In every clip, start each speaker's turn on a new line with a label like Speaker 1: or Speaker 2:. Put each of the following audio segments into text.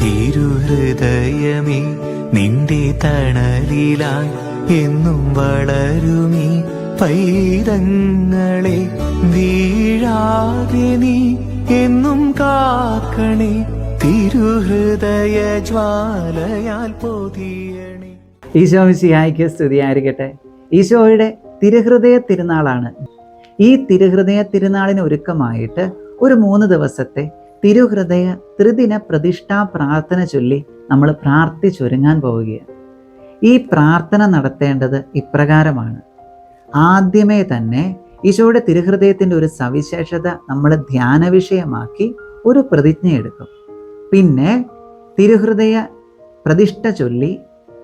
Speaker 1: തിരുഹൃദയമേ നിന്റെ തണലിലായി എന്നും വളരുമീ പൈതങ്ങളെ വീഴാതെ നീ എന്നും കാക്കണേ, തിരുഹൃദയ ജ്വാലയാൽ പൊതിയണേ.
Speaker 2: ഈശോ മിശിഹായ്ക്ക് സ്തുതിയായിരിക്കട്ടെ. ഈശോയുടെ തിരുഹൃദയ തിരുനാളാണ്. ഈ തിരുഹൃദയ തിരുനാളിന് ഒരുക്കമായിട്ട് ഒരു 3 ദിവസത്തെ തിരുഹൃദയ ത്രിദിന പ്രതിഷ്ഠാ പ്രാർത്ഥന ചൊല്ലി നമ്മൾ പ്രാർത്ഥിച്ചൊരുങ്ങാൻ പോവുകയാണ്. ഈ പ്രാർത്ഥന നടത്തേണ്ടത് ഇപ്രകാരമാണ്. ആദ്യമേ തന്നെ ഈശോയുടെ തിരുഹൃദയത്തിൻ്റെ ഒരു സവിശേഷത നമ്മൾ ധ്യാന വിഷയമാക്കി ഒരു പ്രതിജ്ഞ എടുക്കും. പിന്നെ തിരുഹൃദയ പ്രതിഷ്ഠ ചൊല്ലി,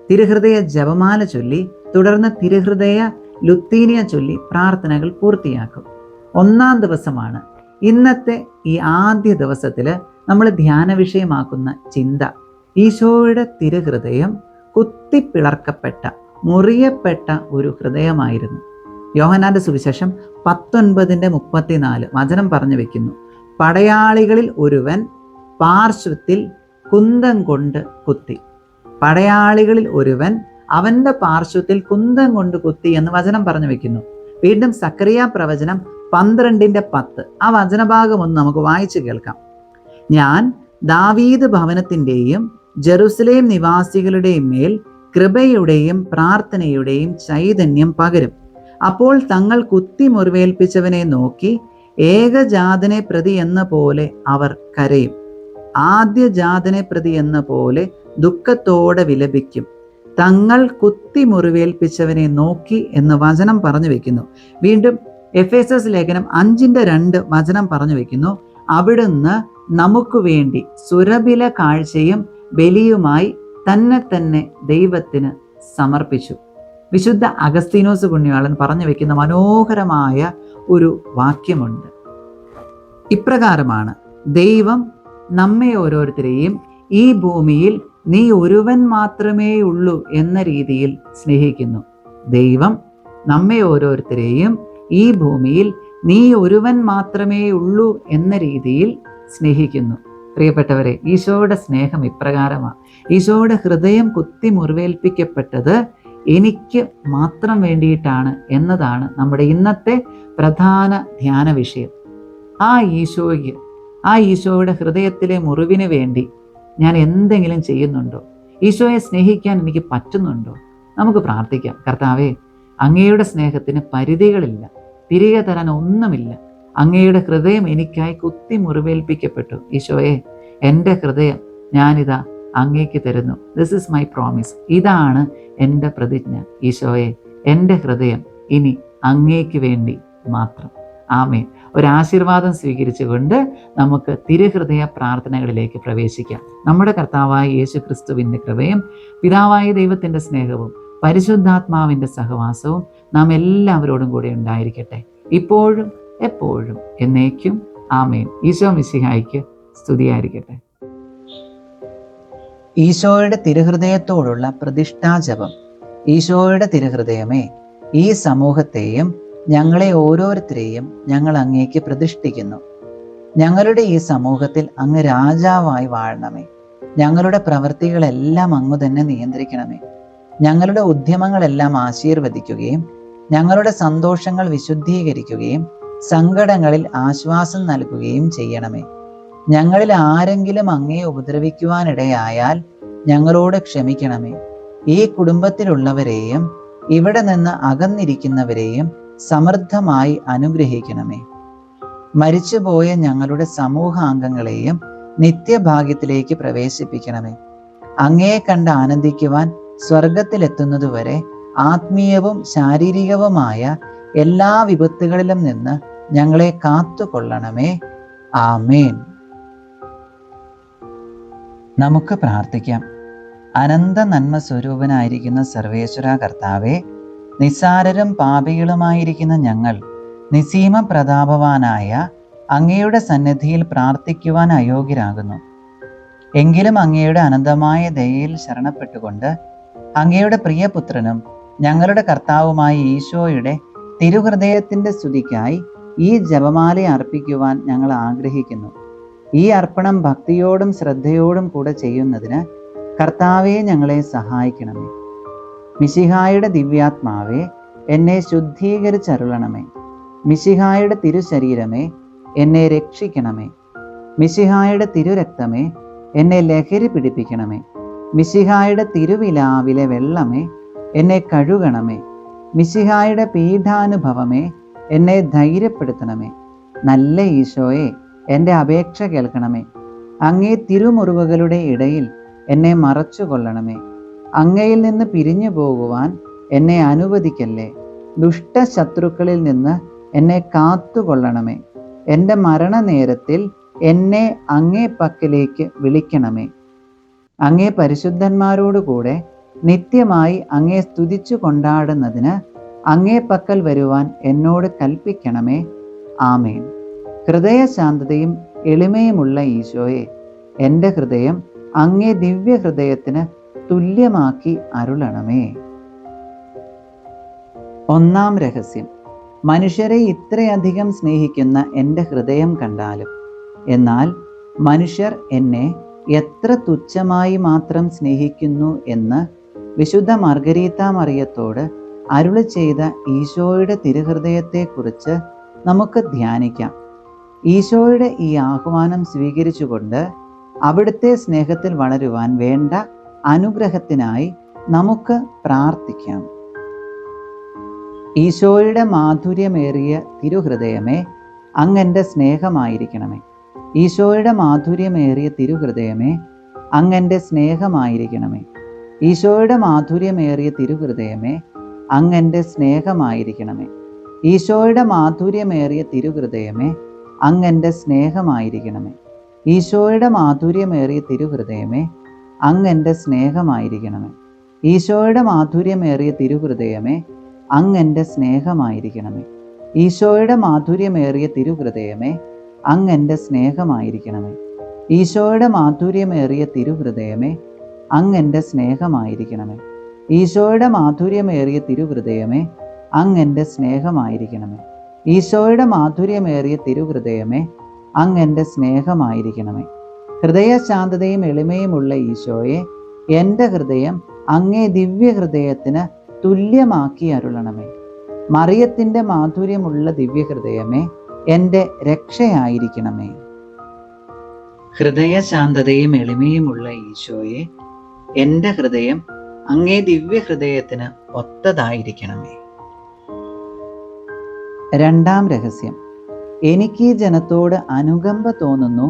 Speaker 2: തിരുഹൃദയ ജപമാല ചൊല്ലി, തുടർന്ന് തിരുഹൃദയ ലുത്തീനിയ ചൊല്ലി പ്രാർത്ഥനകൾ പൂർത്തിയാക്കും. 1-ാം ദിവസമാണ് ഇന്നത്തെ ഈ ആദ്യ ദിവസത്തിൽ നമ്മൾ ധ്യാന വിഷയമാക്കുന്ന ചിന്ത ഈശോയുടെ തിരുഹൃദയം കുത്തിപ്പിളർക്കപ്പെട്ട, മുറിയപ്പെട്ട ഒരു ഹൃദയമായിരുന്നു. യോഹന്നാന്റെ സുവിശേഷം 19:34 വചനം പറഞ്ഞു വെക്കുന്നു, പടയാളികളിൽ ഒരുവൻ പാർശ്വത്തിൽ കുന്തം കൊണ്ട് കുത്തി. പടയാളികളിൽ ഒരുവൻ അവന്റെ പാർശ്വത്തിൽ കുന്തം കൊണ്ട് കുത്തി എന്ന് വചനം പറഞ്ഞു വെക്കുന്നു. വീണ്ടും സക്കറിയ പ്രവചനം 12:10 ആ വചനഭാഗം ഒന്ന് നമുക്ക് വായിച്ചു കേൾക്കാം. ഞാൻ ദാവീദ് ഭവനത്തിൻ്റെയും ജെറുസലേം നിവാസികളുടെയും മേൽ കൃപയുടെയും പ്രാർത്ഥനയുടെയും ചൈതന്യം പകരും. അപ്പോൾ തങ്ങൾ കുത്തി മുറിവേൽപ്പിച്ചവനെ നോക്കി ഏകജാതനെ പ്രതി എന്ന പോലെ അവർ കരയും, ആദ്യജാതനെ പ്രതി എന്ന പോലെ ദുഃഖത്തോടെ വിലപിക്കും. തങ്ങൾ കുത്തി മുറിവേൽപ്പിച്ചവനെ നോക്കി എന്ന് വചനം പറഞ്ഞു വെക്കുന്നു. വീണ്ടും എഫേസസ് ലേഖനം 5:2 വചനം പറഞ്ഞു വെക്കുന്നു, അവിടുന്ന് നമുക്ക് വേണ്ടി സുരഭില കാഴ്ചയും ബലിയുമായി തന്നെ ദൈവത്തിന് സമർപ്പിച്ചു. വിശുദ്ധ അഗസ്തീനോസ് പുണ്യാളൻ പറഞ്ഞു വെക്കുന്ന മനോഹരമായ ഒരു വാക്യമുണ്ട്. ഇപ്രകാരമാണ്, ദൈവം നമ്മെ ഓരോരുത്തരെയും ഈ ഭൂമിയിൽ നീ ഒരുവൻ മാത്രമേ ഉള്ളൂ എന്ന രീതിയിൽ സ്നേഹിക്കുന്നു. ദൈവം നമ്മെ ഓരോരുത്തരെയും ഈ ഭൂമിയിൽ നീ ഒരുവൻ മാത്രമേ ഉള്ളൂ എന്ന രീതിയിൽ സ്നേഹിക്കുന്നു. പ്രിയപ്പെട്ടവരെ, ഈശോയുടെ സ്നേഹം ഇപ്രകാരമാണ്. ഈശോയുടെ ഹൃദയം കുത്തി മുറിവേൽപ്പിക്കപ്പെട്ടത് എനിക്ക് മാത്രം വേണ്ടിയിട്ടാണ് എന്നതാണ് നമ്മുടെ ഇന്നത്തെ പ്രധാന ധ്യാന വിഷയം. ആ ഈശോയുടെ ഹൃദയത്തിലെ മുറിവിന് വേണ്ടി ഞാൻ എന്തെങ്കിലും ചെയ്യുന്നുണ്ടോ? ഈശോയെ സ്നേഹിക്കാൻ എനിക്ക് പറ്റുന്നുണ്ടോ? നമുക്ക് പ്രാർത്ഥിക്കാം. കർത്താവേ, അങ്ങയുടെ സ്നേഹത്തിന് പരിധികളില്ല, തിരികെ തരാൻ ഒന്നുമില്ല. അങ്ങയുടെ ഹൃദയം എനിക്കായി കുത്തി മുറിവേൽപ്പിക്കപ്പെട്ടു. ഈശോയെ, എൻ്റെ ഹൃദയം ഞാനിതാ അങ്ങേക്ക് തരുന്നു. This is my promise. ഇതാണ് എൻ്റെ പ്രതിജ്ഞ. ഈശോയെ, എൻ്റെ ഹൃദയം ഇനി അങ്ങേക്ക് വേണ്ടി മാത്രം. ആമേൻ. ഒരാശീർവാദം സ്വീകരിച്ചുകൊണ്ട് നമുക്ക് തിരുഹൃദയ പ്രാർത്ഥനകളിലേക്ക് പ്രവേശിക്കാം. നമ്മുടെ കർത്താവായ യേശു ക്രിസ്തുവിൻ്റെ കൃപയും പിതാവായ ദൈവത്തിൻ്റെ സ്നേഹവും പരിശുദ്ധാത്മാവിൻ്റെ സഹവാസവും നാം എല്ലാവരോടും കൂടെ ഉണ്ടായിരിക്കട്ടെ, ഇപ്പോഴും എപ്പോഴും എന്നേക്കും. ആമേൻ. ഈശോ മിശിഹായ്ക്ക് സ്തുതിയായിരിക്കട്ടെ. ഈശോയുടെ തിരുഹൃദയത്തോടുള്ള പ്രതിഷ്ഠാജപം. ഈശോയുടെ തിരുഹൃദയമേ, ഈ സമൂഹത്തെയും ഞങ്ങളെ ഓരോരുത്തരെയും ഞങ്ങൾ അങ്ങേക്ക് പ്രതിഷ്ഠിക്കുന്നു. ഞങ്ങളുടെ ഈ സമൂഹത്തിൽ അങ്ങ് രാജാവായി വാഴണമേ. ഞങ്ങളുടെ പ്രവൃത്തികളെല്ലാം അങ്ങ് തന്നെ നിയന്ത്രിക്കണമേ. ഞങ്ങളുടെ ഉദ്യമങ്ങളെല്ലാം ആശീർവദിക്കുകയും ഞങ്ങളുടെ സന്തോഷങ്ങൾ വിശുദ്ധീകരിക്കുകയും സങ്കടങ്ങളിൽ ആശ്വാസം നൽകുകയും ചെയ്യണമേ. ഞങ്ങളിൽ ആരെങ്കിലും അങ്ങേ ഉപദ്രവിക്കുവാനിടയായാൽ ഞങ്ങളോട് ക്ഷമിക്കണമേ. ഈ കുടുംബത്തിലുള്ളവരെയും ഇവിടെ നിന്ന് അകന്നിരിക്കുന്നവരെയും സമൃദ്ധമായി അനുഗ്രഹിക്കണമേ. മരിച്ചുപോയ ഞങ്ങളുടെ സമൂഹാംഗങ്ങളെയും നിത്യഭാഗ്യത്തിലേക്ക് പ്രവേശിപ്പിക്കണമേ. അങ്ങയെ കണ്ട് ആനന്ദിക്കുവാൻ സ്വർഗത്തിലെത്തുന്നതുവരെ ആത്മീയവും ശാരീരികവുമായ എല്ലാ വിപത്തുകളിലും നിന്ന് ഞങ്ങളെ കാത്തുകൊള്ളണമേ. ആമേൻ. നമുക്ക് പ്രാർത്ഥിക്കാം. അനന്ത നന്മ സ്വരൂപനായിരിക്കുന്ന സർവേശ്വര കർത്താവേ, നിസ്സാരരും പാപികളുമായിരിക്കുന്ന ഞങ്ങൾ നിസീമ പ്രതാപവാനായ അങ്ങയുടെ സന്നിധിയിൽ പ്രാർത്ഥിക്കുവാൻ അയോഗ്യരാകുന്നു. എങ്കിലും അങ്ങയുടെ അനന്തമായ ദയയിൽ ശരണപ്പെട്ടുകൊണ്ട് അങ്ങയുടെ പ്രിയപുത്രനും ഞങ്ങളുടെ കർത്താവുമായ ഈശോയുടെ തിരുഹൃദയത്തിൻ്റെ സ്തുതിക്കായി ഈ ജപമാല അർപ്പിക്കുവാൻ ഞങ്ങൾ ആഗ്രഹിക്കുന്നു. ഈ അർപ്പണം ഭക്തിയോടും ശ്രദ്ധയോടും കൂടെ ചെയ്യുന്നതിന് കർത്താവെ ഞങ്ങളെ സഹായിക്കണമേ. മിശിഹായുടെ ദിവ്യാത്മാവെ എന്നെ ശുദ്ധീകരിച്ചരുളണമേ. മിശിഹായുടെ തിരുശരീരമേ എന്നെ രക്ഷിക്കണമേ. മിശിഹായുടെ തിരുരക്തമേ എന്നെ ലഹരി പിടിപ്പിക്കണമേ. മിശിഹായുടെ തിരുവിലാവിലെ വെള്ളമേ എന്നെ കഴുകണമേ. മിശിഹായുടെ പീഠാനുഭവമേ എന്നെ ധൈര്യപ്പെടുത്തണമേ. നല്ല ഈശോയെ എൻ്റെ അപേക്ഷ കേൾക്കണമേ. അങ്ങേ തിരുമുറിവുകളുടെ ഇടയിൽ എന്നെ മറച്ചുകൊള്ളണമേ. അങ്ങയിൽ നിന്ന് പിരിഞ്ഞു പോകുവാൻ എന്നെ അനുവദിക്കല്ലേ. ദുഷ്ടശത്രുക്കളിൽ നിന്ന് എന്നെ കാത്തുകൊള്ളണമേ. എൻ്റെ മരണനേരത്തിൽ എന്നെ അങ്ങേ പക്കലേക്ക് വിളിക്കണമേ. അങ്ങേ പരിശുദ്ധന്മാരോടുകൂടെ നിത്യമായി അങ്ങേ സ്തുതിച്ചു കൊണ്ടാടുന്നതിന് അങ്ങേ പക്കൽ വരുവാൻ എന്നോട് കൽപ്പിക്കണമേ. ആമേൻ. ഹൃദയശാന്തതയും എളിമയുമുള്ള ഈശോയെ, എൻ്റെ ഹൃദയം അങ്ങേ ദിവ്യഹൃദയത്തിന് തുല്യമാക്കി അരുളണമേ. ഒന്നാം രഹസ്യം. മനുഷ്യരെ ഇത്രയധികം സ്നേഹിക്കുന്ന എൻ്റെ ഹൃദയം കണ്ടാലും, എന്നാൽ മനുഷ്യർ എന്നെ എത്ര തുച്ഛമായി മാത്രം സ്നേഹിക്കുന്നു എന്ന് വിശുദ്ധ മർഗരീത്ത മറിയത്തോട് അരുളി ചെയ്ത ഈശോയുടെ തിരുഹൃദയത്തെക്കുറിച്ച് നമുക്ക് ധ്യാനിക്കാം. ഈശോയുടെ ഈ ആഹ്വാനം സ്വീകരിച്ചുകൊണ്ട് അവിടുത്തെ സ്നേഹത്തിൽ വളരുവാൻ വേണ്ട അനുഗ്രഹത്തിനായി നമുക്ക് പ്രാർത്ഥിക്കാം. ഈശോയുടെ മാധുര്യമേറിയ തിരുഹൃദയമേ, അങ്ങെൻ്റെ സ്നേഹമായിരിക്കണമേ. ഈശോയുടെ മാധുര്യമേറിയ തിരുഹൃദയമേ, അങ്ങെൻ്റെ സ്നേഹമായിരിക്കണമേ. ഈശോയുടെ മാധുര്യമേറിയ തിരുഹൃദയമേ, അങ്ങെൻ്റെ സ്നേഹമായിരിക്കണമേ. ഈശോയുടെ മാധുര്യമേറിയ തിരുഹൃദയമേ, അങ്ങെൻ്റെ സ്നേഹമായിരിക്കണമേ. ഈശോയുടെ മാധുര്യമേറിയ തിരുഹൃദയമേ, അങ്ങെൻ്റെ സ്നേഹമായിരിക്കണമേ. ഈശോയുടെ മാധുര്യമേറിയ തിരുഹൃദയമേ, അങ്ങെൻ്റെ സ്നേഹമായിരിക്കണമേ. ഈശോയുടെ മാധുര്യമേറിയ തിരുഹൃദയമേ, അങ്ങെൻ്റെ സ്നേഹമായിരിക്കണമേ. ഈശോയുടെ മാധുര്യമേറിയ തിരുഹൃദയമേ, അങ്ങെൻ്റെ സ്നേഹമായിരിക്കണമേ. ഈശോയുടെ മാധുര്യമേറിയ തിരുഹൃദയമേ, അങ്ങെൻ്റെ സ്നേഹമായിരിക്കണമേ. ഈശോയുടെ മാധുര്യമേറിയ തിരുഹൃദയമേ, അങ്ങെൻ്റെ സ്നേഹമായിരിക്കണമേ. ഹൃദയശാന്തതയും എളിമയുമുള്ള ഈശോയെ, എൻ്റെ ഹൃദയം അങ്ങേ ദിവ്യഹൃദയത്തിന് തുല്യമാക്കി അരുളണമേ. മറിയത്തിൻ്റെ മാധുര്യമുള്ള ദിവ്യഹൃദയമേ, എൻ്റെ രക്ഷയായിരിക്കണമേ. ഹൃദയശാന്തതയും എളിമയുമുള്ള ഈശോയെ, എൻ്റെ ഹൃദയം അങ്ങേ ദിവ്യഹൃദയത്തിന് ഒത്തതായിരിക്കണമേ. രണ്ടാം രഹസ്യം. എനിക്ക് ഈ ജനത്തോട് അനുകമ്പ തോന്നുന്നു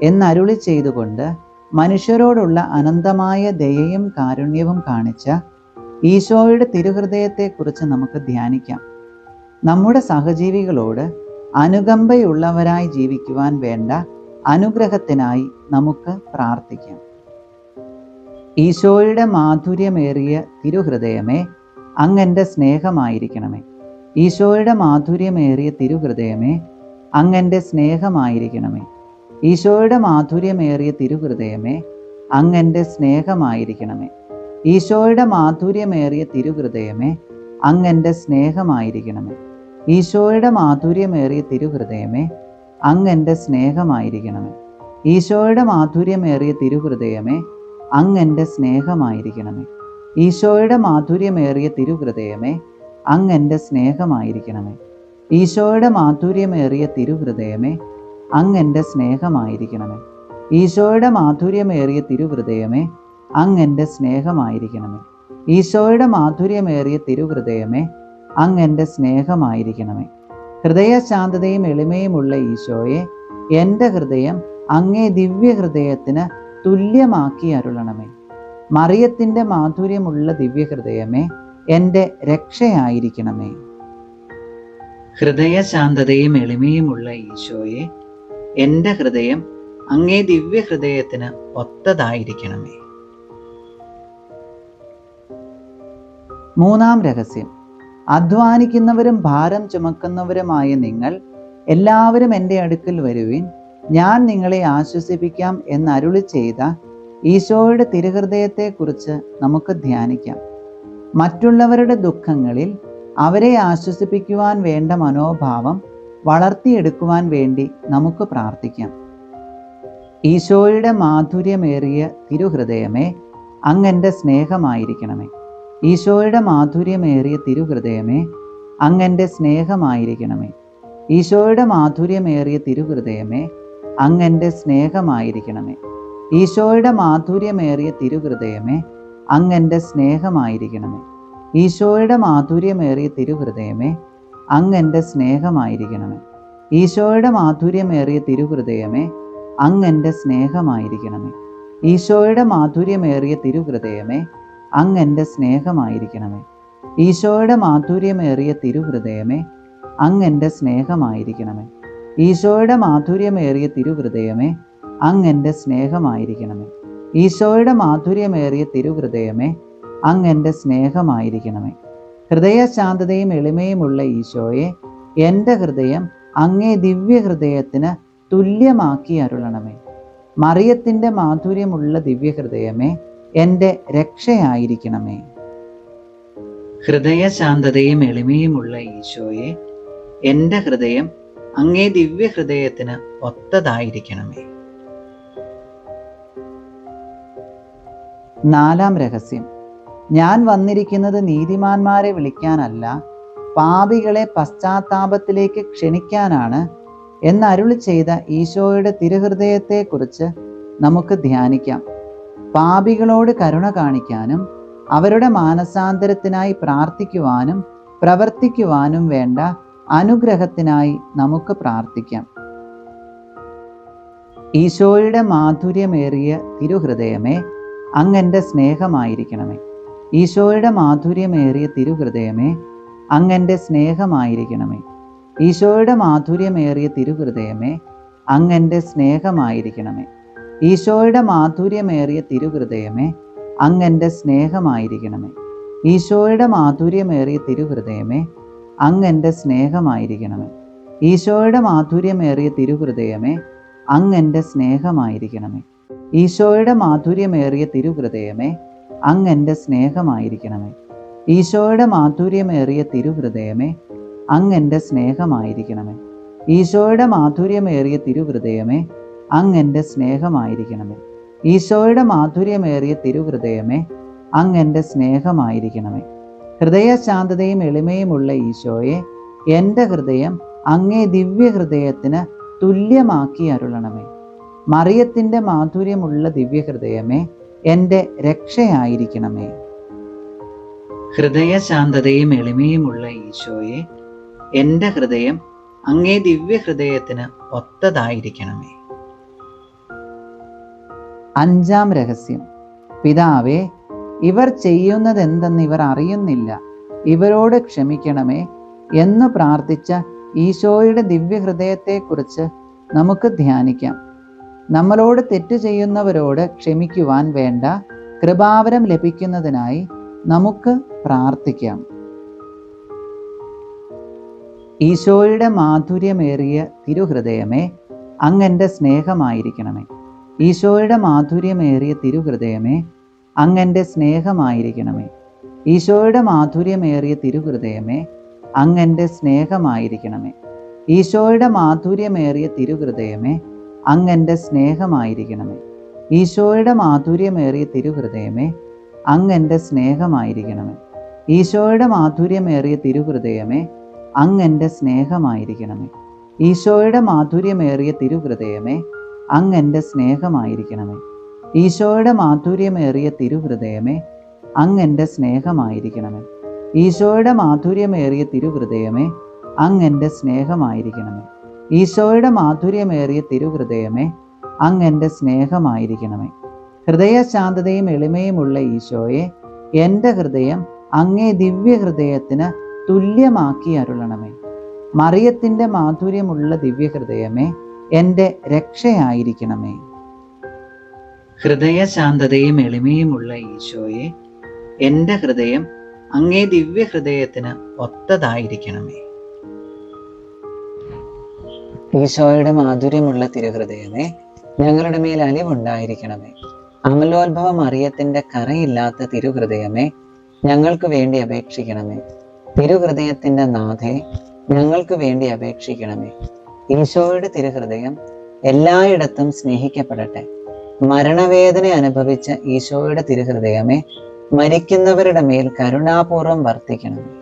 Speaker 2: എന്നരുളി ചെയ്തുകൊണ്ട് മനുഷ്യരോടുള്ള അനന്തമായ ദയയും കാരുണ്യവും കാണിച്ച ഈശോയുടെ തിരുഹൃദയത്തെക്കുറിച്ച് നമുക്ക് ധ്യാനിക്കാം. നമ്മുടെ സഹജീവികളോട് അനുകമ്പയുള്ളവരായി ജീവിക്കുവാൻ വേണ്ട അനുഗ്രഹത്തിനായി നമുക്ക് പ്രാർത്ഥിക്കാം. ഈശോയുടെ മാധുര്യമേറിയ തിരുഹൃദയമേ, അങ്ങെൻ്റെ സ്നേഹമായിരിക്കണമേ. ഈശോയുടെ മാധുര്യമേറിയ തിരുഹൃദയമേ, അങ്ങെൻ്റെ സ്നേഹമായിരിക്കണമേ. ഈശോയുടെ മാധുര്യമേറിയ തിരുഹൃദയമേ, അങ്ങെൻ്റെ സ്നേഹമായിരിക്കണമേ. ഈശോയുടെ മാധുര്യമേറിയ തിരുഹൃദയമേ, അങ്ങെൻ്റെ സ്നേഹമായിരിക്കണമേ. ഈശോയുടെ മാധുര്യമേറിയ തിരുഹൃദയമേ, അങ്ങെൻ്റെ സ്നേഹമായിരിക്കണമേ. ഈശോയുടെ മാധുര്യമേറിയ തിരുഹൃദയമേ, അങ്ങെൻ്റെ സ്നേഹമായിരിക്കണമേ. ഈശോയുടെ മാധുര്യമേറിയ തിരുഹൃദയമേ, അങ്ങെൻ്റെ സ്നേഹമായിരിക്കണമേ. ഈശോയുടെ മാധുര്യമേറിയ തിരുഹൃദയമേ, അങ്ങെൻ്റെ സ്നേഹമായിരിക്കണമേ. ഈശോയുടെ മാധുര്യമേറിയ തിരുഹൃദയമേ, അങ്ങെൻ്റെ സ്നേഹമായിരിക്കണമേ. ഈശോയുടെ മാധുര്യമേറിയ തിരുഹൃദയമേ, അങ്ങെൻ്റെ സ്നേഹമായിരിക്കണമേ. ഹൃദയശാന്തതയും എളിമയുമുള്ള ഈശോയെ, എൻ്റെ ഹൃദയം അങ്ങേ ദിവ്യഹൃദയത്തിന് തുല്യമാക്കി അരുളണമേ. മറിയത്തിൻ്റെ മാധുര്യമുള്ള ദിവ്യഹൃദയമേ, എൻ്റെ രക്ഷയായിരിക്കണമേ. ഹൃദയശാന്തതയും എളിമയുമുള്ള ഈശോയെ, എൻ്റെ ഹൃദയം അങ്ങേ ദിവ്യഹൃദയത്തിന് ഒത്തതായിരിക്കണമേ. മൂന്നാം രഹസ്യം. അധ്വാനിക്കുന്നവരും ഭാരം ചുമക്കുന്നവരുമായ നിങ്ങൾ എല്ലാവരും എൻ്റെ അടുക്കൽ വരുവിൻ, ഞാൻ നിങ്ങളെ ആശ്വസിപ്പിക്കാം എന്നരുളി ചെയ്ത ഈശോയുടെ തിരുഹൃദയത്തെക്കുറിച്ച് നമുക്ക് ധ്യാനിക്കാം. മറ്റുള്ളവരുടെ ദുഃഖങ്ങളിൽ അവരെ ആശ്വസിപ്പിക്കുവാൻ വേണ്ട മനോഭാവം വളർത്തിയെടുക്കുവാൻ വേണ്ടി നമുക്ക് പ്രാർത്ഥിക്കാം. ഈശോയുടെ മാധുര്യമേറിയ തിരുഹൃദയമേ, അങ്ങൻ്റെ സ്നേഹമായിരിക്കണമേ. ഈശോയുടെ മാധുര്യമേറിയ തിരുഹൃദയമേ, അങ്ങൻ്റെ സ്നേഹമായിരിക്കണമേ. ഈശോയുടെ മാധുര്യമേറിയ തിരുഹൃദയമേ, അങ്ങൻ്റെ സ്നേഹമായിരിക്കണമേ. ഈശോയുടെ മാധുര്യമേറിയ തിരുഹൃദയമേ, അങ്ങൻ്റെ സ്നേഹമായിരിക്കണമേ. ഈശോയുടെ മാധുര്യമേറിയ തിരുഹൃദയമേ, അങ്ങൻ്റെ സ്നേഹമായിരിക്കണമേ. ഈശോയുടെ മാധുര്യമേറിയ തിരുഹൃദയമേ, അങ്ങൻ്റെ സ്നേഹമായിരിക്കണമേ. ഈശോയുടെ മാധുര്യമേറിയ തിരുഹൃദയമേ, അങ്ങൻ്റെ സ്നേഹമായിരിക്കണമേ. ഈശോയുടെ മാധുര്യമേറിയ തിരുഹൃദയമേ, അങ്ങൻ്റെ സ്നേഹമായിരിക്കണമേ. ഈശോയുടെ മാധുര്യമേറിയ തിരുഹൃദയമേ, അങ്ങൻ്റെ സ്നേഹമായിരിക്കണമേ. ഈശോയുടെ മാധുര്യമേറിയ തിരുഹൃദയമേ, അങ്ങൻ്റെ സ്നേഹമായിരിക്കണമേ. ഹൃദയശാന്തതയും എളിമയുമുള്ള ഈശോയെ, എൻ്റെ ഹൃദയം അങ്ങേ ദിവ്യഹൃദയത്തിന് തുല്യമാക്കി അരുളണമേ. മറിയത്തിൻ്റെ മാധുര്യമുള്ള ദിവ്യഹൃദയമേ, എൻ്റെ രക്ഷയായിരിക്കണമേ. ഹൃദയശാന്തതയും എളിമയുമുള്ള ഈശോയെ, എൻ്റെ ഹൃദയം അങ്ങേ ദിവ്യഹൃദയത്തിന് ഒത്തതായിരിക്കണമേ. നാലാം രഹസ്യം. ഞാൻ വന്നിരിക്കുന്നത് നീതിമാന്മാരെ വിളിക്കാനല്ല, പാപികളെ പശ്ചാത്താപത്തിലേക്ക് ക്ഷണിക്കാനാണ് എന്നരുളി ചെയ്ത ഈശോയുടെ തിരുഹൃദയത്തെക്കുറിച്ച് നമുക്ക് ധ്യാനിക്കാം. പാപികളോട് കരുണ കാണിക്കാനും അവരുടെ മാനസാന്തരത്തിനായി പ്രാർത്ഥിക്കുവാനും പ്രവർത്തിക്കുവാനും വേണ്ട അനുഗ്രഹത്തിനായി നമുക്ക് പ്രാർത്ഥിക്കാം. ഈശോയുടെ മാധുര്യമേറിയ തിരുഹൃദയമേ, അങ്ങൻ്റെ സ്നേഹമായിരിക്കണമേ. ഈശോയുടെ മാധുര്യമേറിയ തിരുഹൃദയമേ, അങ്ങൻ്റെ സ്നേഹമായിരിക്കണമേ. ഈശോയുടെ മാധുര്യമേറിയ തിരുഹൃദയമേ, അങ്ങൻ്റെ സ്നേഹമായിരിക്കണമേ. ഈശോയുടെ മാധുര്യമേറിയ തിരുഹൃദയമേ, അങ്ങൻ്റെ സ്നേഹമായിരിക്കണമേ. ഈശോയുടെ മാധുര്യമേറിയ തിരുഹൃദയമേ, അങ്ങൻ്റെ സ്നേഹമായിരിക്കണമേ. ഈശോയുടെ മാധുര്യമേറിയ തിരുഹൃദയമേ, അങ്ങൻ്റെ സ്നേഹമായിരിക്കണമേ. ഈശോയുടെ മാധുര്യമേറിയ തിരുഹൃദയമേ, അങ്ങൻ്റെ സ്നേഹമായിരിക്കണമേ. ഈശോയുടെ മാധുര്യമേറിയ തിരുഹൃദയമേ, അങ്ങൻ്റെ സ്നേഹമായിരിക്കണമേ. ഈശോയുടെ മാധുര്യമേറിയ തിരുഹൃദയമേ, അങ്ങൻ്റെ സ്നേഹമായിരിക്കണമേ. ഈശോയുടെ മാധുര്യമേറിയ തിരുഹൃദയമേ, അങ്ങൻ്റെ സ്നേഹമായിരിക്കണമേ. ഹൃദയശാന്തതയും എളിമയുമുള്ള ഈശോയെ, എൻ്റെ ഹൃദയം അങ്ങേ ദിവ്യഹൃദയത്തിന് തുല്യമാക്കി അരുളണമേ. മറിയത്തിൻ്റെ മാധുര്യമുള്ള ദിവ്യഹൃദയമേ, എൻ്റെ രക്ഷയായിരിക്കണമേ. ഹൃദയശാന്തതയും എളിമയുമുള്ള ഈശോയെ, എൻ്റെ ഹൃദയം അങ്ങേ ദിവ്യഹൃദയത്തിന് ഒത്തതായിരിക്കണമേ. അഞ്ചാം രഹസ്യം. പിതാവേ, ഇവർ ചെയ്യുന്നതെന്തെന്ന് ഇവർ അറിയുന്നില്ല, ഇവരോട് ക്ഷമിക്കണമേ എന്ന് പ്രാർത്ഥിച്ച ഈശോയുടെ ദിവ്യഹൃദയത്തെക്കുറിച്ച് നമുക്ക് ധ്യാനിക്കാം. നമ്മളോട് തെറ്റ് ചെയ്യുന്നവരോട് ക്ഷമിക്കുവാൻ വേണ്ട കൃപാവരം ലഭിക്കുന്നതിനായി നമുക്ക് പ്രാർത്ഥിക്കാം. ഈശോയുടെ മാധുര്യമേറിയ തിരുഹൃദയമേ, അങ്ങൻ്റെ സ്നേഹമായിരിക്കണമേ. ഈശോയുടെ മാധുര്യമേറിയ തിരുഹൃദയമേ, അങ്ങൻ്റെ സ്നേഹമായിരിക്കണമേ. ഈശോയുടെ മാധുര്യമേറിയ തിരുഹൃദയമേ, അങ്ങൻ്റെ സ്നേഹമായിരിക്കണമേ. ഈശോയുടെ മാധുര്യമേറിയ തിരുഹൃദയമേ, അങ്ങൻ്റെ സ്നേഹമായിരിക്കണമേ. ഈശോയുടെ മാധുര്യമേറിയ തിരുഹൃദയമേ, അങ്ങൻ്റെ സ്നേഹമായിരിക്കണമേ. ഈശോയുടെ മാധുര്യമേറിയ തിരുഹൃദയമേ, അങ്ങൻ്റെ സ്നേഹമായിരിക്കണമേ. ഈശോയുടെ മാധുര്യമേറിയ തിരുഹൃദയമേ, അങ്ങൻ്റെ സ്നേഹമായിരിക്കണമേ. ഈശോയുടെ മാധുര്യമേറിയ തിരുഹൃദയമേ, അങ്ങൻ്റെ സ്നേഹമായിരിക്കണമേ. ഈശോയുടെ മാധുര്യമേറിയ തിരുഹൃദയമേ, അങ്ങൻ്റെ സ്നേഹമായിരിക്കണമേ. ഈശോയുടെ മാധുര്യമേറിയ തിരുഹൃദയമേ, അങ്ങൻ്റെ സ്നേഹമായിരിക്കണമേ. ഹൃദയശാന്തതയും എളിമയുമുള്ള ഈശോയെ, എൻ്റെ ഹൃദയം അങ്ങേ ദിവ്യഹൃദയത്തിന് തുല്യമാക്കി അരുളണമേ. മറിയത്തിൻ്റെ മാധുര്യമുള്ള ദിവ്യഹൃദയമേ, എൻ്റെ രക്ഷയായിരിക്കണമേ. ഹൃദയശാന്തതയും എളിമയുമുള്ള ഈശോയെ, എൻ്റെ ഹൃദയം അങ്ങേ ദിവ്യഹൃദയത്തിന് ഒത്തതായിരിക്കണമേ. ഈശോയുടെ മാധുര്യമുള്ള തിരുഹൃദയമേ, ഞങ്ങളുടെ മേൽ അലിവുണ്ടായിരിക്കണമേ. അമലോത്ഭവ മറിയത്തിൻ്റെ കറയില്ലാത്ത തിരുഹൃദയമേ, ഞങ്ങൾക്ക് വേണ്ടി അപേക്ഷിക്കണമേ. തിരുഹൃദയത്തിൻ്റെ നാഥേ, ഞങ്ങൾക്ക് വേണ്ടി അപേക്ഷിക്കണമേ. ഈശോയുടെ തിരുഹൃദയം
Speaker 3: എല്ലായിടത്തും സ്നേഹിക്കപ്പെടട്ടെ. മരണവേദന അനുഭവിച്ച ഈശോയുടെ തിരുഹൃദയമേ, മരിക്കുന്നവരുടെ മേൽ കരുണാപൂർവം വർത്തിക്കണമേ.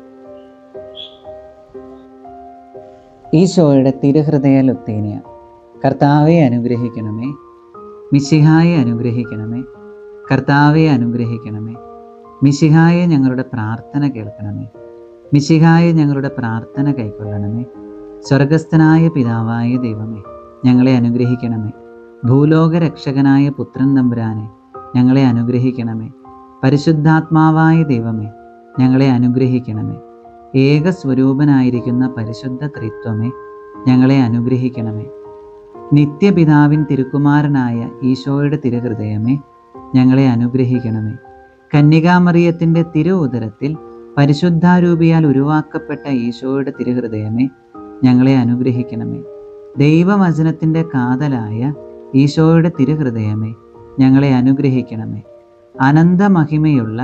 Speaker 3: ഈശോയുടെ തിരുഹൃദയ ലുത്തീനിയ. കർത്താവെ അനുഗ്രഹിക്കണമേ. മിശിഹായെ അനുഗ്രഹിക്കണമേ. കർത്താവെ അനുഗ്രഹിക്കണമേ. മിശിഹായെ ഞങ്ങളുടെ പ്രാർത്ഥന കേൾക്കണമേ. മിശിഹായെ ഞങ്ങളുടെ പ്രാർത്ഥന കൈക്കൊള്ളണമേ. സ്വർഗസ്ഥനായ പിതാവായ ദൈവമേ, ഞങ്ങളെ അനുഗ്രഹിക്കണമേ. ഭൂലോക രക്ഷകനായ പുത്രൻ തമ്പുരാനെ, ഞങ്ങളെ അനുഗ്രഹിക്കണമേ. പരിശുദ്ധാത്മാവായ ദൈവമേ, ഞങ്ങളെ അനുഗ്രഹിക്കണമേ. ഏകസ്വരൂപനായിരിക്കുന്ന പരിശുദ്ധ ത്രിത്വമേ, ഞങ്ങളെ അനുഗ്രഹിക്കണമേ. നിത്യപിതാവിൻ തിരുക്കുമാരനായ ഈശോയുടെ തിരുഹൃദയമേ, ഞങ്ങളെ അനുഗ്രഹിക്കണമേ. കന്യകാമറിയത്തിൻ്റെ തിരു ഉദരത്തിൽ പരിശുദ്ധാരൂപിയാൽ ഉരുവാക്കപ്പെട്ട ഈശോയുടെ തിരുഹൃദയമേ, ഞങ്ങളെ അനുഗ്രഹിക്കണമേ. ദൈവവചനത്തിൻ്റെ കാതലായ ഈശോയുടെ തിരുഹൃദയമേ, ഞങ്ങളെ അനുഗ്രഹിക്കണമേ. അനന്തമഹിമയുള്ള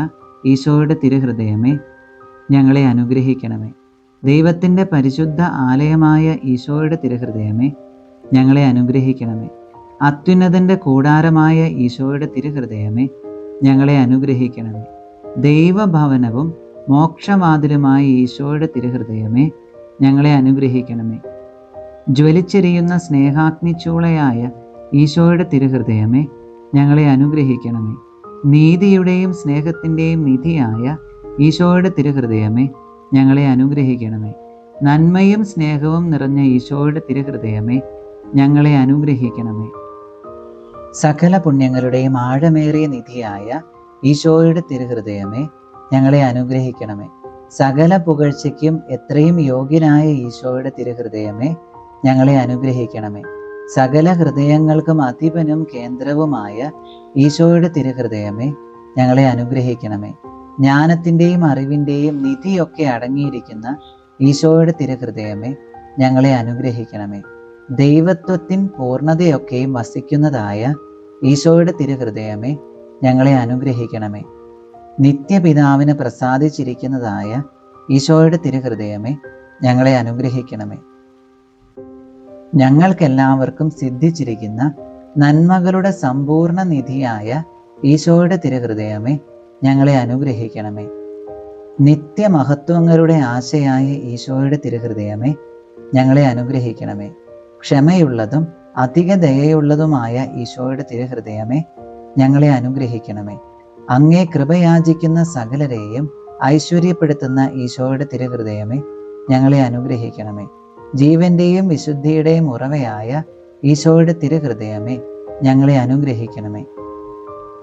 Speaker 3: ഈശോയുടെ തിരുഹൃദയമേ, ഞങ്ങളെ അനുഗ്രഹിക്കണമേ. ദൈവത്തിൻ്റെ പരിശുദ്ധ ആലയമായ ഈശോയുടെ തിരുഹൃദയമേ, ഞങ്ങളെ അനുഗ്രഹിക്കണമേ. അത്യുന്നതൻ്റെ കൂടാരമായ ഈശോയുടെ തിരുഹൃദയമേ, ഞങ്ങളെ അനുഗ്രഹിക്കണമേ. ദൈവഭവനവും മോക്ഷവാതിലുമായ ഈശോയുടെ തിരുഹൃദയമേ, ഞങ്ങളെ അനുഗ്രഹിക്കണമേ. ജ്വലിച്ചെരിയുന്ന സ്നേഹാഗ്നിച്ചൂളയായ ഈശോയുടെ തിരുഹൃദയമേ, ഞങ്ങളെ അനുഗ്രഹിക്കണമേ. നീതിയുടെയും സ്നേഹത്തിൻ്റെയും നിധിയായ ഈശോയുടെ തിരുഹൃദയമേ, ഞങ്ങളെ അനുഗ്രഹിക്കണമേ. നന്മയും സ്നേഹവും നിറഞ്ഞ ഈശോയുടെ തിരുഹൃദയമേ, ഞങ്ങളെ അനുഗ്രഹിക്കണമേ. സകല പുണ്യങ്ങളുടെയും ആഴമേറിയ നിധിയായ ഈശോയുടെ തിരുഹൃദയമേ, ഞങ്ങളെ അനുഗ്രഹിക്കണമേ. സകല പുകഴ്ചയ്ക്കും എത്രയും യോഗ്യനായ ഈശോയുടെ തിരുഹൃദയമേ, ഞങ്ങളെ അനുഗ്രഹിക്കണമേ. സകല ഹൃദയങ്ങൾക്കും അധിപനും കേന്ദ്രവുമായ ഈശോയുടെ തിരുഹൃദയമേ, ഞങ്ങളെ അനുഗ്രഹിക്കണമേ. ജ്ഞാനത്തിൻ്റെയും അറിവിൻ്റെയും നിധിയൊക്കെ അടങ്ങിയിരിക്കുന്ന ഈശോയുടെ തിരുഹൃദയമേ, ഞങ്ങളെ അനുഗ്രഹിക്കണമേ. ദൈവത്വത്തിൻ പൂർണ്ണതയൊക്കെയും വസിക്കുന്നതായ ഈശോയുടെ തിരുഹൃദയമേ, ഞങ്ങളെ അനുഗ്രഹിക്കണമേ. നിത്യപിതാവിന് പ്രസാദിച്ചിരിക്കുന്നതായ ഈശോയുടെ തിരുഹൃദയമേ, ഞങ്ങളെ അനുഗ്രഹിക്കണമേ. ഞങ്ങൾക്കെല്ലാവർക്കും സിദ്ധിച്ചിരിക്കുന്ന നന്മകളുടെ സമ്പൂർണ്ണ നിധിയായ ഈശോയുടെ തിരുഹൃദയമേ, ഞങ്ങളെ അനുഗ്രഹിക്കണമേ. നിത്യമഹത്വങ്ങളുടെ ആശയായ ഈശോയുടെ തിരുഹൃദയമേ, ഞങ്ങളെ അനുഗ്രഹിക്കണമേ. ക്ഷമയുള്ളതും അധിക ദയയുള്ളതുമായ ഈശോയുടെ തിരുഹൃദയമേ, ഞങ്ങളെ അനുഗ്രഹിക്കണമേ. അങ്ങേ കൃപയാചിക്കുന്ന സകലരെയും ഐശ്വര്യപ്പെടുത്തുന്ന ഈശോയുടെ തിരുഹൃദയമേ, ഞങ്ങളെ അനുഗ്രഹിക്കണമേ. ജീവന്റെയും വിശുദ്ധിയുടെയും ഉറവയായ ഈശോയുടെ തിരുഹൃദയമേ, ഞങ്ങളെ അനുഗ്രഹിക്കണമേ.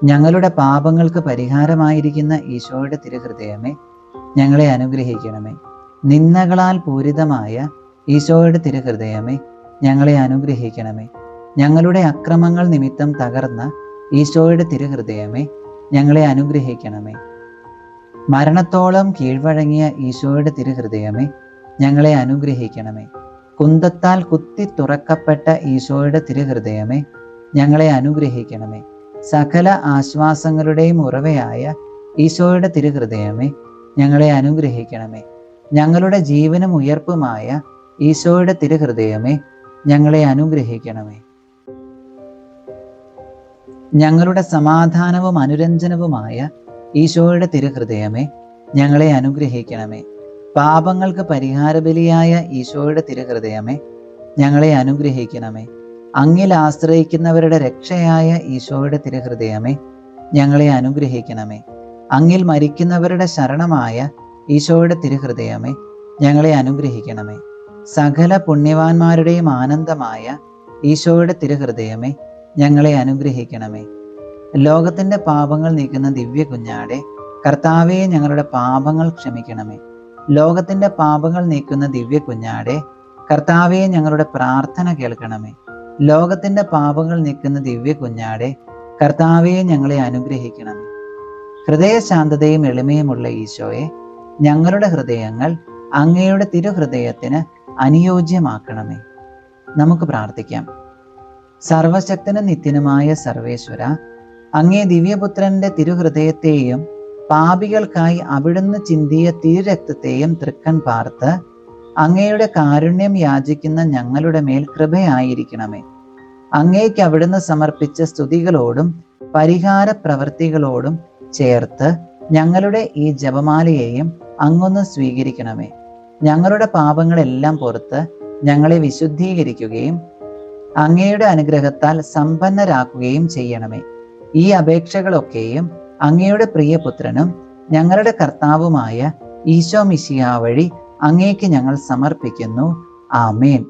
Speaker 3: ഞങ്ങളുടെ പാപങ്ങൾക്ക് പരിഹാരമായിരിക്കുന്ന ഈശോയുടെ തിരുഹൃദയമേ, ഞങ്ങളെ അനുഗ്രഹിക്കണമേ. നിന്ദകളാൽ പൂരിതമായ ഈശോയുടെ തിരുഹൃദയമേ, ഞങ്ങളെ അനുഗ്രഹിക്കണമേ. ഞങ്ങളുടെ അക്രമങ്ങൾ നിമിത്തം തകർന്ന ഈശോയുടെ തിരുഹൃദയമേ, ഞങ്ങളെ അനുഗ്രഹിക്കണമേ. മരണത്തോളം കീഴ്വഴങ്ങിയ ഈശോയുടെ തിരുഹൃദയമേ, ഞങ്ങളെ അനുഗ്രഹിക്കണമേ. കുന്തത്താൽ കുത്തി തുറക്കപ്പെട്ട ഈശോയുടെ തിരുഹൃദയമേ, ഞങ്ങളെ അനുഗ്രഹിക്കണമേ. സകല ആശ്വാസങ്ങളുടെയും ഉറവയായ ഈശോയുടെ തിരുഹൃദയമേ, ഞങ്ങളെ അനുഗ്രഹിക്കണമേ. ഞങ്ങളുടെ ജീവനും ഉയർപ്പുമായ ഈശോയുടെ തിരുഹൃദയമേ, ഞങ്ങളെ അനുഗ്രഹിക്കണമേ. ഞങ്ങളുടെ സമാധാനവും അനുരഞ്ജനവുമായ ഈശോയുടെ തിരുഹൃദയമേ, ഞങ്ങളെ അനുഗ്രഹിക്കണമേ. പാപങ്ങൾക്ക് പരിഹാരബലിയായ ഈശോയുടെ തിരുഹൃദയമേ, ഞങ്ങളെ അനുഗ്രഹിക്കണമേ. അങ്ങിൽ ആശ്രയിക്കുന്നവരുടെ രക്ഷയായ ഈശോയുടെ തിരുഹൃദയമേ, ഞങ്ങളെ അനുഗ്രഹിക്കണമേ. അങ്ങിൽ മരിക്കുന്നവരുടെ ശരണമായ ഈശോയുടെ തിരുഹൃദയമേ, ഞങ്ങളെ അനുഗ്രഹിക്കണമേ. സകല പുണ്യവാന്മാരുടെയും ആനന്ദമായ ഈശോയുടെ തിരുഹൃദയമേ, ഞങ്ങളെ അനുഗ്രഹിക്കണമേ. ലോകത്തിന്റെ പാപങ്ങൾ നീക്കുന്ന ദിവ്യ കുഞ്ഞാടെ, കർത്താവേ, ഞങ്ങളുടെ പാപങ്ങൾ ക്ഷമിക്കണമേ. ലോകത്തിന്റെ പാപങ്ങൾ നീക്കുന്ന ദിവ്യ കുഞ്ഞാടെ, കർത്താവേ, ഞങ്ങളുടെ പ്രാർത്ഥന കേൾക്കണമേ. ലോകത്തിന്റെ പാപങ്ങൾ നീക്കുന്ന ദിവ്യ കുഞ്ഞാടെ, കർത്താവേ, ഞങ്ങളെ അനുഗ്രഹിക്കണമേ. ഹൃദയശാന്തതയും എളിമയുമുള്ള ഈശോയെ, ഞങ്ങളുടെ ഹൃദയങ്ങൾ അങ്ങയുടെ തിരുഹൃദയത്തിന് അനുയോജ്യമാക്കണമേ. നമുക്ക് പ്രാർത്ഥിക്കാം. സർവശക്തനും നിത്യനുമായ സർവേശ്വര, അങ്ങേ ദിവ്യപുത്രന്റെ തിരുഹൃദയത്തെയും പാപികൾക്കായി അവിടുന്ന് ചിന്തിയ തിരുരക്തത്തെയും തൃക്കൺ പാർത്ത് അങ്ങയുടെ കാരുണ്യം യാചിക്കുന്ന ഞങ്ങളുടെ മേൽ കൃപയായിരിക്കണമേ. അങ്ങേക്ക് അവിടുന്ന് സമർപ്പിച്ച സ്തുതികളോടും പരിഹാര പ്രവൃത്തികളോടും ചേർത്ത് ഞങ്ങളുടെ ഈ ജപമാലയെയും അങ്ങൊന്ന് സ്വീകരിക്കണമേ. ഞങ്ങളുടെ പാപങ്ങളെല്ലാം പുറത്ത് ഞങ്ങളെ വിശുദ്ധീകരിക്കുകയും അങ്ങയുടെ അനുഗ്രഹത്താൽ സമ്പന്നരാക്കുകയും ചെയ്യണമേ. ഈ അപേക്ഷകളൊക്കെയും അങ്ങയുടെ പ്രിയപുത്രനും ഞങ്ങളുടെ കർത്താവുമായ ഈശോ മിശിഹാ വഴി അങ്ങേക്ക് ഞങ്ങൾ സമർപ്പിക്കുന്നു. ആമേൻ.